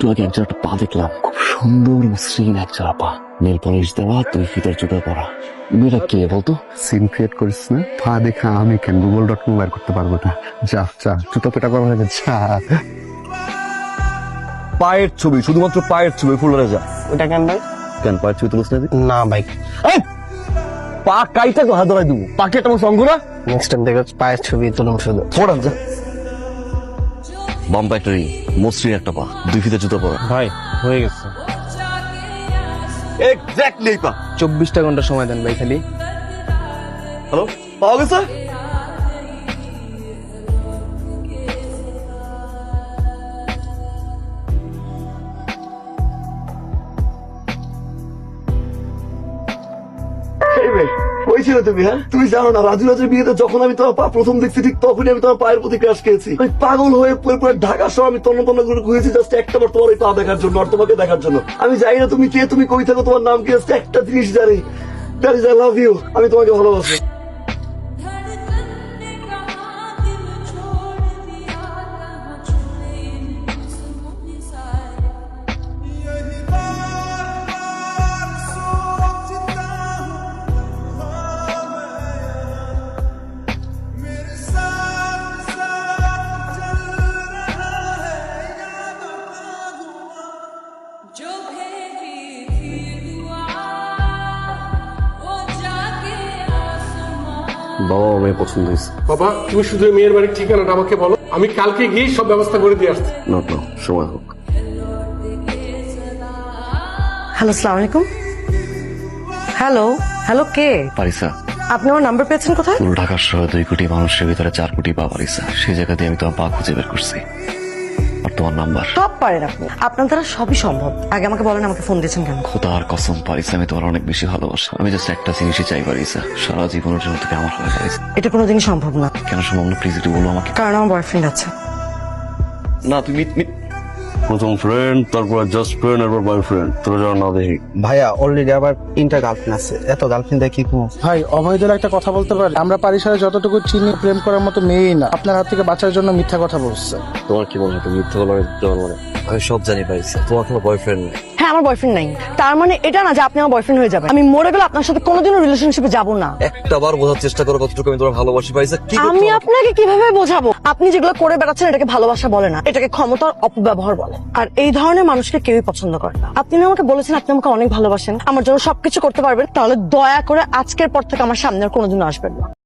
একটু আগে একজন একটা পা দেখলাম, খুব সুন্দর মসৃণ একজোড়া পা, নেল পলিশ দেওয়া, 2 ফিটের জুতো পরা। মেয়েটা কে বলতো? সিন ক্রিয়েট করিস না, পা দেখা আমি কেন Google.com বের করতে পারবো না? যা যা জুতো পেটা করা হয়ে গেছে, যা। পায়ের ছবি, শুধুমাত্র পায়ের ছবি, ফুলরে যা। ওটা কেন ভাই? কেন পায়ের ছবি তুলিস না? না ভাই, পা কাইটা হাত ধরাই দিব, পাকে একটা সঙ্গ না। নেক্সট টাইম দেখো পায়ের ছবি তুলুন শুধু। ফোড়ান যা। বাম পায়ের রিং, মসৃণ একটা পা, 2 ফিটের জুতো পরা। ভাই হয়ে গেছে। এক্স্যাক্টলি এই পা। 24টা ঘন্টা সময় দেন ভাই খালি। হ্যালো, পাওয়া গেছে? ওই ছিল তুমি, হ্যাঁ? তুমি জানো না রাজু রাজের বিয়েতে যখন আমি তোমার পা প্রথম দেখছি, ঠিক তখনই আমি তোমার পায়ের প্রতি ক্রাশ খেয়েছি। আমি পাগল হয়ে পুরো ঢাকা শহর আমি তন্ন তন্ন করে ঘুরেছি জাস্ট একটা বার তোমার ওই পা দেখার জন্য আর তোমাকে দেখার জন্য। আমি জানি না তুমি কে, তুমি কই থাকো, তোমার নাম কি, জাস্ট একটা জিনিস জানি, that is I love you. আমি তোমাকে ভালোবাসি। जो भेजी थी दुआ वो जाके आसमां। বাবা মেয়ে পছন্দ হয়েছে। বাবা তুমি শুধু এই মেয়ের বাড়ির ঠিকানাটা আমাকে বলো, আমি কালকে গিয়ে সব ব্যবস্থা করে দিয়ে আসছি। না সময় হোক। হ্যালো, আসসালামু আলাইকুম। হ্যালো হ্যালো, কে? পারিসা, আপনি আমার নাম্বার পেয়েছেন কোথায়? পুরো ঢাকা শহরে 2 কোটি মানুষের ভিতরে 4 কোটি পা পারিসা। সেই জায়গা দিয়ে আমি তোমার পা খুঁজে বের করছি, আর তোমার নাম্বার। সব পারেন আপনি, আপনার দ্বারা সবই সম্ভব। আগে আমাকে বলেন, আমাকে ফোন দিয়েছেন কেন? খোদার কসম পারিসা, আমি তোমার অনেক বেশি ভালোবাসি। আমি জাস্ট একটা জিনিসই চাই পারিসা, সারা জীবনের জন্য থেকে আমার হয়ে পারিসা। এটা কোনোদিনই সম্ভব না, কেন সম্ভব না? প্লিজ একটু বলো আমাকে। কারণ আমার বয়ফ্রেন্ড আছে। না তুমি প্রথম ফ্রেন্ড, তারপর জাস্ট ফ্রেন্ড, এরপর বয়ফ্রেন্ড, তোরা যেন না দেখি। ভাইয়া অলরেডি আবার 3টা গার্লফ্রেন্ড আছে, এত গার্লফ্রেন্ড কি করবো? ভাই অভয়দের একটা কথা বলতে পারি? আমরা পারিসারে যতটুকু চিনি, প্রেম করার মতো মেয়েই না। আপনার হাত থেকে বাঁচার জন্য মিথ্যা কথা বলছে। তোমার কি মনে হয় তুমি মিথ্যা বলার মানে? আমি সব জানি পারিসা, তোমার কোনো বয়ফ্রেন্ড নেই। হ্যাঁ, আমার বয়ফ্রেন্ড নাই, তার মানে এটা না যে আপনি আমার বয়ফ্রেন্ড হয়ে যাবেন। আমি মরে গেলে আপনার সাথে কোনোদিনও রিলেশনশিপে যাব না। একটা বার বোঝার চেষ্টা করো কতটুকু আমি তোমার ভালোবাসি পারিসা। কি আমি আপনাকে কিভাবে বোঝাবো? আপনি যেগুলো করে বেড়াচ্ছেন এটাকে ভালোবাসা বলে না, এটাকে ক্ষমতার অপব্যবহার বলে। আর এই ধরনের মানুষকে কেউই পছন্দ করে না। আপনি না আমাকে বলেছেন আপনি আমাকে অনেক ভালোবাসেন, আমার জন্য সবকিছু করতে পারবেন, তাহলে দয়া করে আজকের পর থেকে আমার সামনে আর কোনোদিনও আসবেন না।